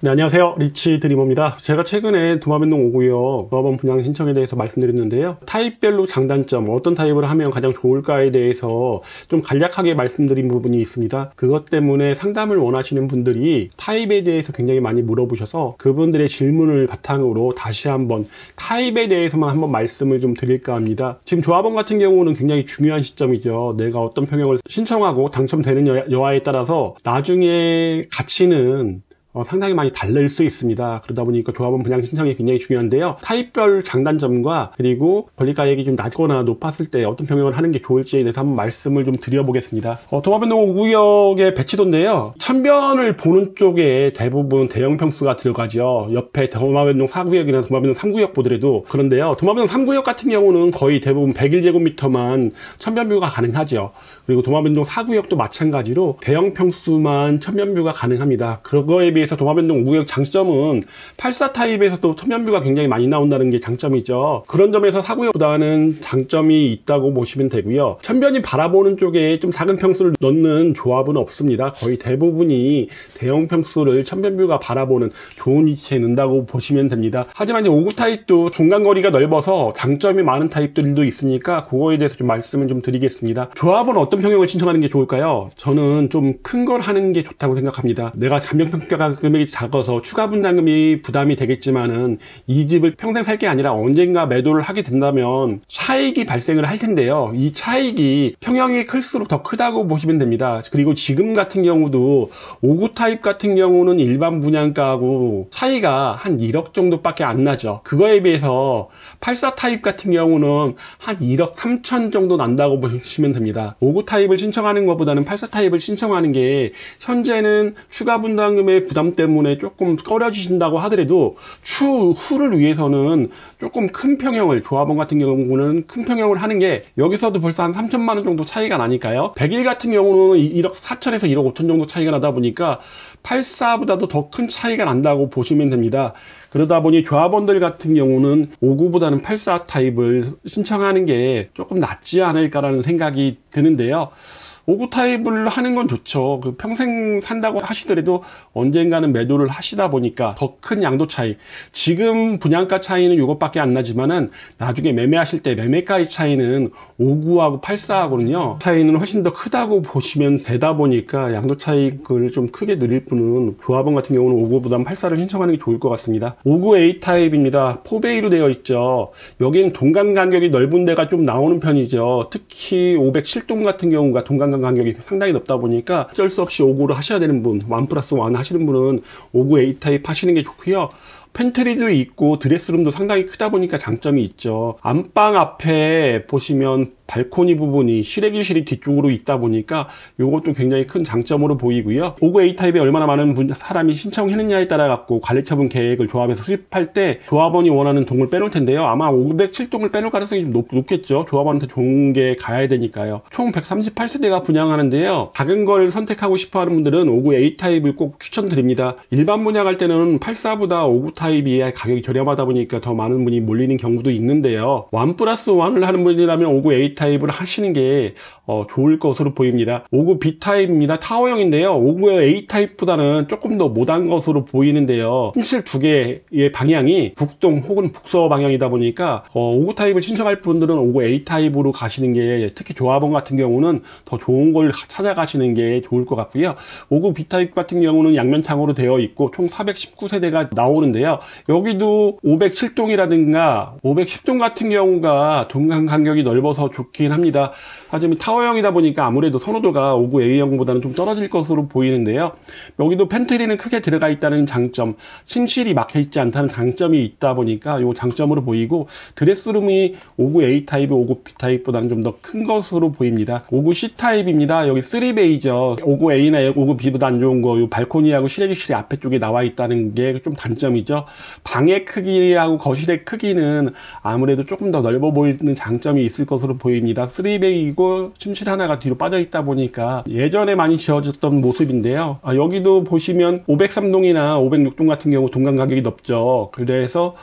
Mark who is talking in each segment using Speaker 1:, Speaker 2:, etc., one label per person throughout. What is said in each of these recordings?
Speaker 1: 네, 안녕하세요. 리치 드리머입니다. 제가 최근에 도마뱀동 5구역 조합원 분양 신청에 대해서 말씀드렸는데요. 타입별로 장단점, 어떤 타입을 하면 가장 좋을까에 대해서 좀 간략하게 말씀드린 부분이 있습니다. 그것 때문에 상담을 원하시는 분들이 타입에 대해서 굉장히 많이 물어보셔서 그분들의 질문을 바탕으로 다시 한번 타입에 대해서만 한번 말씀을 좀 드릴까 합니다. 지금 조합원 같은 경우는 굉장히 중요한 시점이죠. 내가 어떤 평형을 신청하고 당첨되는 여하에 따라서 나중에 가치는 상당히 많이 다를 수 있습니다. 그러다 보니까 조합원 분양 신청이 굉장히 중요한데요. 타입별 장단점과 그리고 권리가액이 좀 낮거나 높았을 때 어떤 평형을 하는 게 좋을지에 대해서 한번 말씀을 좀 드려보겠습니다. 도마뱀동 5구역의 배치도인데요. 천변을 보는 쪽에 대부분 대형 평수가 들어가죠. 옆에 도마뱀동 4구역이나 도마뱀동 3구역 보더라도 그런데요. 도마뱀동 3구역 같은 경우는 거의 대부분 101제곱미터만 천변뷰가 가능하죠. 그리고 도마뱀동 4구역도 마찬가지로 대형 평수만 천변뷰가 가능합니다. 그거에 비해서 도마뱀동 5구역 장점은 84 타입에서도 천변뷰가 굉장히 많이 나온다는 게 장점이죠. 그런 점에서 4구역보다는 장점이 있다고 보시면 되고요. 천변이 바라보는 쪽에 좀 작은 평수를 넣는 조합은 없습니다. 거의 대부분이 대형 평수를 천변뷰가 바라보는 좋은 위치에 넣는다고 보시면 됩니다. 하지만 이제 5구 타입도 공간거리가 넓어서 장점이 많은 타입들도 있으니까 그거에 대해서 좀 말씀을 좀 드리겠습니다. 조합은 어떤 평형을 신청하는 게 좋을까요? 저는 좀 큰 걸 하는 게 좋다고 생각합니다. 내가 감정평가 금액이 작아서 추가 분담금이 부담이 되겠지만은 이 집을 평생 살 게 아니라 언젠가 매도를 하게 된다면 차익이 발생을 할 텐데요. 이 차익이 평형이 클수록 더 크다고 보시면 됩니다. 그리고 지금 같은 경우도 5구 타입 같은 경우는 일반 분양가하고 차이가 한 1억 정도밖에 안 나죠. 그거에 비해서 84 타입 같은 경우는 한 1억 3천 정도 난다고 보시면 됩니다. 5구 타입을 신청하는 것보다는 84 타입을 신청하는 게 현재는 추가 분담금의 부담 때문에 조금 꺼려지신다고 하더라도 추후를 위해서는 조금 큰 평형을, 조합원 같은 경우는 큰 평형을 하는 게 여기서도 벌써 한 3천만 원 정도 차이가 나니까요. 100일 같은 경우는 1억 4천에서 1억 5천 정도 차이가 나다 보니까 84보다도 더 큰 차이가 난다고 보시면 됩니다. 그러다 보니 조합원들 같은 경우는 5구보다는 84 타입을 신청하는 게 조금 낫지 않을까라는 생각이 드는데요. 5구 타입을 하는 건 좋죠. 평생 산다고 하시더라도 언젠가는 매도를 하시다 보니까 더 큰 양도 차이. 지금 분양가 차이는 이것밖에 안 나지만은 나중에 매매하실 때 매매가의 차이는 5구하고 84하고는요. 차이는 훨씬 더 크다고 보시면 되다 보니까 양도 차익을 좀 크게 늘릴 분은 조합원 같은 경우는 5구보다는 84를 신청하는 게 좋을 것 같습니다. 5구 A 타입입니다. 4베이로 되어 있죠. 여기는 동간 간격이 넓은 데가 좀 나오는 편이죠. 특히 507동 같은 경우가 동간 간격이 상당히 넓다 보니까 어쩔 수 없이 5구를 하셔야 되는 분, 1+1 하시는 분은 5구 A 타입 하시는 게 좋고요. 팬트리도 있고 드레스룸도 상당히 크다 보니까 장점이 있죠. 안방 앞에 보시면 발코니 부분이 실외기실이 뒤쪽으로 있다 보니까 이것도 굉장히 큰 장점으로 보이고요. 5구 A타입에 얼마나 많은 사람이 신청했느냐에 따라 갖고 관리처분 계획을 조합에서 수립할 때 조합원이 원하는 동을 빼놓을 텐데요. 아마 507동을 빼놓을 가능성이 좀 높겠죠. 조합원한테 좋은 게 가야 되니까요. 총 138세대가 분양하는데요. 작은 걸 선택하고 싶어 하는 분들은 5구 A타입을 꼭 추천드립니다. 일반 분양할 때는 84보다 5구 타입이 가격이 저렴하다 보니까 더 많은 분이 몰리는 경우도 있는데요. 1+1을 하는 분이라면 5구 A 타입을 하시는 게 좋을 것으로 보입니다. 5구 B타입입니다. 타워형인데요. 5구 A타입보다는 조금 더 못한 것으로 보이는데요. 침실 두 개의 방향이 북동 혹은 북서 방향이다 보니까 5구 타입을 신청할 분들은 5구 A타입으로 가시는 게, 특히 조합원 같은 경우는 더 좋은 걸 찾아가시는 게 좋을 것 같고요. 5구 B타입 같은 경우는 양면창으로 되어 있고 총 419세대가 나오는데요. 여기도 507동이라든가 510동 같은 경우가 동간 간격이 넓어서 좋긴 합니다. 하지만 타워형이다 보니까 아무래도 선호도가 5구 A형보다는 좀 떨어질 것으로 보이는데요. 여기도 팬트리는 크게 들어가 있다는 장점, 침실이 막혀 있지 않다는 장점이 있다 보니까 이 장점으로 보이고, 드레스룸이 5구 A타입이 5구 B타입보다는 좀 더 큰 것으로 보입니다. 5구 C타입입니다. 여기 3베이죠. 5구 A나 5구 B보다 안 좋은 거, 이 발코니하고 실외기실이 앞에 쪽에 나와 있다는 게 좀 단점이죠. 방의 크기하고 거실의 크기는 아무래도 조금 더 넓어 보이는 장점이 있을 것으로 보입니다. 3베이고 침실 하나가 뒤로 빠져 있다 보니까 예전에 많이 지어졌던 모습인데요. 여기도 보시면 503동이나 506동 같은 경우 동간 가격이 높죠. 그래서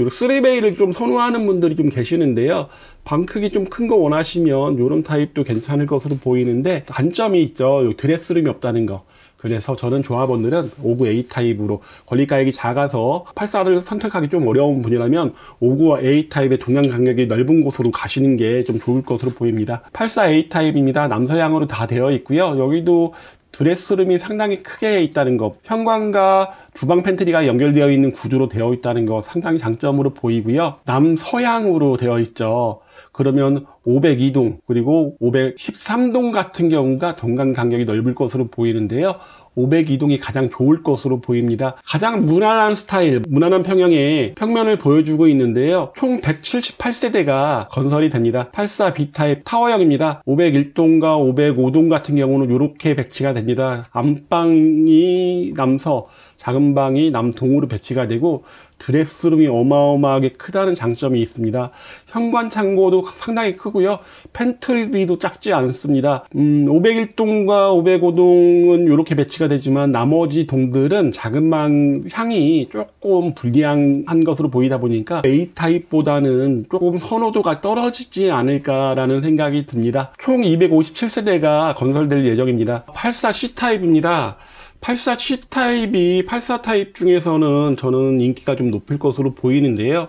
Speaker 1: 그리고 3베이를 좀 선호하는 분들이 좀 계시는데요. 방 크기 좀 큰 거 원하시면 이런 타입도 괜찮을 것으로 보이는데, 단점이 있죠. 드레스룸이 없다는 거. 그래서 저는 조합원들은 59A 타입으로, 권리가액이 작아서 84를 선택하기 좀 어려운 분이라면 59A 타입의 동양 간격이 넓은 곳으로 가시는 게 좀 좋을 것으로 보입니다. 84A 타입입니다. 남서양으로 다 되어 있고요. 여기도 드레스룸이 상당히 크게 있다는 것, 현관과 주방 팬트리가 연결되어 있는 구조로 되어 있다는 것 상당히 장점으로 보이고요. 남서향으로 되어 있죠. 그러면 502동 그리고 513동 같은 경우가 동간 간격이 넓을 것으로 보이는데요. 502동이 가장 좋을 것으로 보입니다. 가장 무난한 스타일, 무난한 평형의 평면을 보여주고 있는데요. 총 178세대가 건설이 됩니다. 84B 타입 타워형입니다. 501동과 505동 같은 경우는 이렇게 배치가 됩니다. 안방이 남서, 작은 방이 남동으로 배치가 되고 드레스룸이 어마어마하게 크다는 장점이 있습니다. 현관 창고도 상당히 크고요. 팬트리도 작지 않습니다. 501동과 505동은 이렇게 배치가 되지만 나머지 동들은 작은 방 향이 조금 불리한 것으로 보이다 보니까 A타입보다는 조금 선호도가 떨어지지 않을까라는 생각이 듭니다. 총 257세대가 건설될 예정입니다. 84C타입입니다. 84C타입이 84타입 중에서는 저는 인기가 좀 높을 것으로 보이는데요.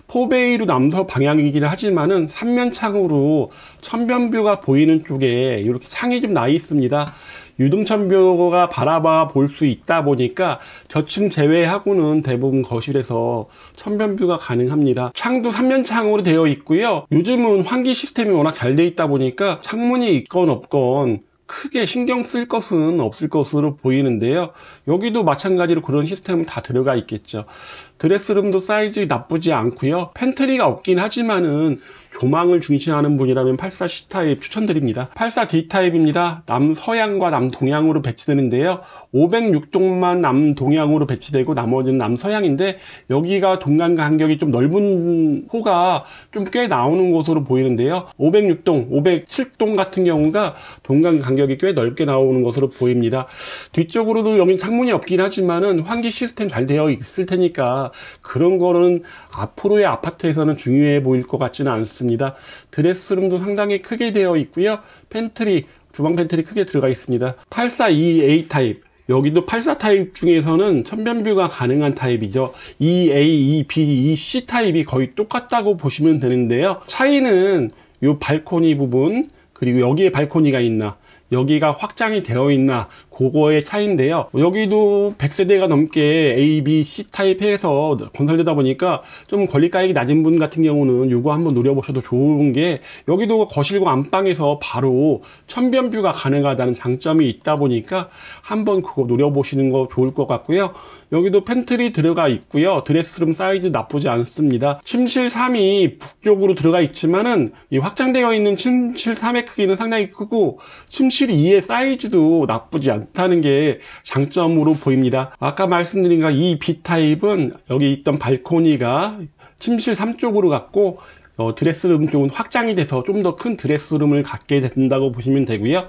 Speaker 1: 4베이로 남서 방향이긴 하지만은 3면창으로 천변뷰가 보이는 쪽에 이렇게 창이 좀 나 있습니다. 유등천뷰가 바라봐 볼 수 있다 보니까 저층 제외하고는 대부분 거실에서 천변뷰가 가능합니다. 창도 3면창으로 되어 있고요. 요즘은 환기 시스템이 워낙 잘 되어 있다 보니까 창문이 있건 없건 크게 신경 쓸 것은 없을 것으로 보이는데요. 여기도 마찬가지로 그런 시스템은 다 들어가 있겠죠. 드레스룸도 사이즈 나쁘지 않고요. 팬트리가 없긴 하지만은 조망을 중시하는 분이라면 84C타입 추천드립니다. 84D타입입니다. 남서향과 남동향으로 배치되는데요. 506동만 남동향으로 배치되고 나머지는 남서향인데, 여기가 동간 간격이 좀 넓은 호가 좀 꽤 나오는 곳으로 보이는데요. 506동, 507동 같은 경우가 동간 간격이 꽤 넓게 나오는 것으로 보입니다. 뒤쪽으로도 여기 창문이 없긴 하지만은 환기 시스템 잘 되어 있을 테니까 그런 거는 앞으로의 아파트에서는 중요해 보일 것 같지는 않습니다. 드레스룸도 상당히 크게 되어 있고요. 팬트리, 주방 팬트리 크게 들어가 있습니다. 84EA 타입, 여기도 84타입 중에서는 천변뷰가 가능한 타입이죠. EA, EB, EC 타입이 거의 똑같다고 보시면 되는데요. 차이는 이 발코니 부분, 그리고 여기에 발코니가 있나, 여기가 확장이 되어 있나, 그거의 차이인데요. 여기도 100세대가 넘게 A, B, C 타입 해서 건설되다 보니까 좀 권리가액이 낮은 분 같은 경우는 이거 한번 노려보셔도 좋은 게, 여기도 거실과 안방에서 바로 천변뷰가 가능하다는 장점이 있다 보니까 한번 그거 노려보시는 거 좋을 것 같고요. 여기도 팬트리 들어가 있고요. 드레스룸 사이즈 나쁘지 않습니다. 침실 3이 북쪽으로 들어가 있지만은 이 확장되어 있는 침실 3의 크기는 상당히 크고 침실 2의 사이즈도 나쁘지 않다는 게 장점으로 보입니다. 아까 말씀드린 이 B타입은 여기 있던 발코니가 침실 3쪽으로 갔고 드레스룸 쪽은 확장이 돼서 좀 더 큰 드레스룸을 갖게 된다고 보시면 되고요.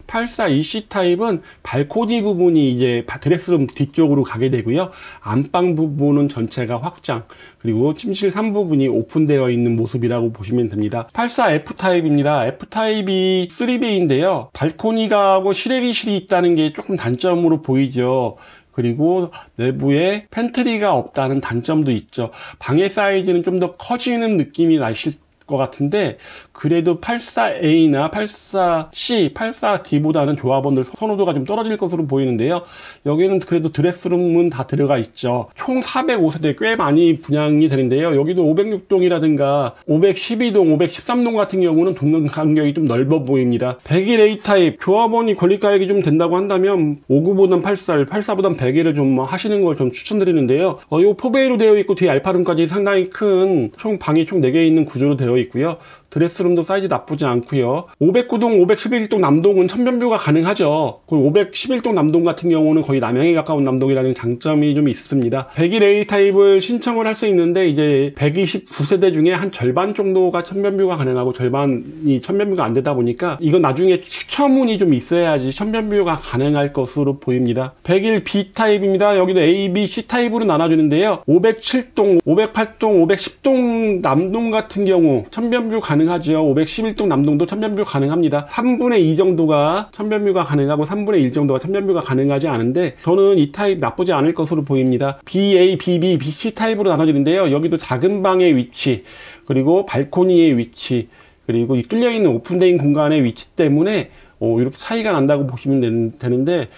Speaker 1: 84EC 타입은 발코니 부분이 이제 드레스룸 뒤쪽으로 가게 되고요. 안방 부분은 전체가 확장, 그리고 침실 3부분이 오픈되어 있는 모습이라고 보시면 됩니다. 84F 타입입니다. F 타입이 3B인데요. 발코니가 하고 실외기실이 있다는 게 조금 단점으로 보이죠. 그리고 내부에 팬트리가 없다는 단점도 있죠. 방의 사이즈는 좀 더 커지는 느낌이 나실 것 같은데, 그래도 84A나 84C, 84D보다는 조합원들 선호도가 좀 떨어질 것으로 보이는데요. 여기는 그래도 드레스룸은 다 들어가 있죠. 총 405세대 꽤 많이 분양이 되는데요. 여기도 506동이라든가 512동, 513동 같은 경우는 동간 간격이 좀 넓어 보입니다. 101A 타입, 조합원이 권리가액이 좀 된다고 한다면 59보단 84, 84보단 101을 좀 하시는 걸 좀 추천드리는데요. 이 4베이로 되어 있고 뒤에 알파룸까지 상당히 큰 총 방이 총 4개 있는 구조로 되어 있고요. 드레스룸도 사이즈 나쁘지 않고요. 509동, 511동 남동은 천변뷰가 가능하죠. 511동 남동 같은 경우는 거의 남향에 가까운 남동이라는 장점이 좀 있습니다. 101A 타입을 신청을 할 수 있는데 이제 129세대 중에 한 절반 정도가 천변뷰가 가능하고 절반이 천변뷰가 안 되다 보니까 이건 나중에 추첨운이 좀 있어야지 천변뷰가 가능할 것으로 보입니다. 101B 타입입니다. 여기도 A, B, C 타입으로 나눠주는데요. 507동, 508동, 510동 남동 같은 경우 천변뷰 가능하죠. 511동 남동도 천변뷰 가능합니다. 3분의 2 정도가 천변뷰가 가능하고 3분의 1 정도가 천변뷰가 가능하지 않은데 저는 이 타입 나쁘지 않을 것으로 보입니다. BA, BB, BC 타입으로 나눠지는데요. 여기도 작은 방의 위치, 그리고 발코니의 위치, 그리고 이 뚫려있는 오픈된 공간의 위치 때문에 이렇게 차이가 난다고 보시면 되는데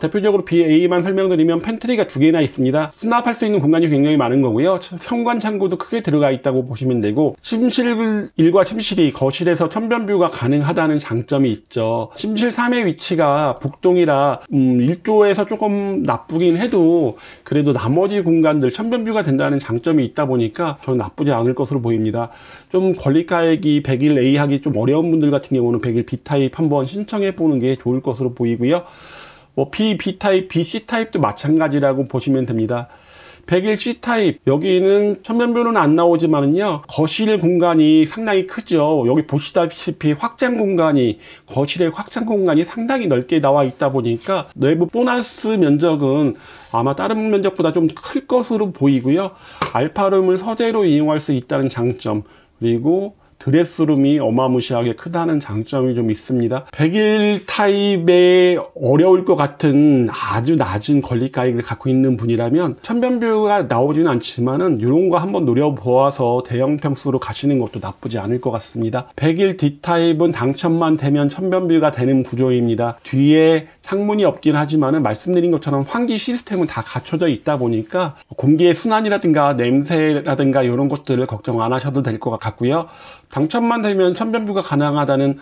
Speaker 1: 대표적으로 BA만 설명드리면 팬트리가 2개나 있습니다. 수납할 수 있는 공간이 굉장히 많은 거고요. 현관 창고도 크게 들어가 있다고 보시면 되고 침실 1과 침실 2, 거실에서 천변뷰가 가능하다는 장점이 있죠. 침실 3의 위치가 북동이라 1조에서 조금 나쁘긴 해도 그래도 나머지 공간들 천변뷰가 된다는 장점이 있다 보니까 저는 나쁘지 않을 것으로 보입니다. 좀 권리가액이 101A 하기 좀 어려운 분들 같은 경우는 101B 타입 한번 신청해 보는 게 좋을 것으로 보이고요. B, B타입, B, C타입도 마찬가지라고 보시면 됩니다. 101C 타입, 여기는 천변뷰는 안 나오지만은요, 거실 공간이 상당히 크죠. 여기 보시다시피 거실의 확장 공간이 상당히 넓게 나와 있다 보니까 내부 보너스 면적은 아마 다른 면적보다 좀 클 것으로 보이고요. 알파룸을 서재로 이용할 수 있다는 장점, 그리고 드레스룸이 어마무시하게 크다는 장점이 좀 있습니다. 101 타입에 어려울 것 같은 아주 낮은 권리가액을 갖고 있는 분이라면 천변뷰가 나오지는 않지만은 이런 거 한번 노려보아서 대형 평수로 가시는 것도 나쁘지 않을 것 같습니다. 101 D 타입은 당첨만 되면 천변뷰가 되는 구조입니다. 뒤에 창문이 없긴 하지만은 말씀드린 것처럼 환기 시스템은 다 갖춰져 있다 보니까 공기의 순환이라든가 냄새라든가 이런 것들을 걱정 안 하셔도 될 것 같고요. 당첨만 되면 천변뷰가 가능하다는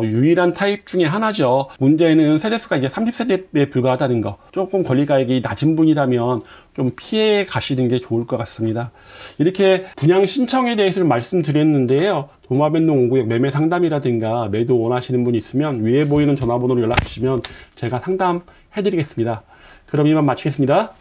Speaker 1: 유일한 타입 중에 하나죠. 문제는 세대수가 이제 30세대에 불과하다는 거. 조금 권리가액이 낮은 분이라면 좀 피해 가시는 게 좋을 것 같습니다. 이렇게 분양 신청에 대해서 말씀드렸는데요. 도마뱀동 5구역 매매 상담이라든가 매도 원하시는 분이 있으면 위에 보이는 전화번호로 연락 주시면 제가 상담해 드리겠습니다. 그럼 이만 마치겠습니다.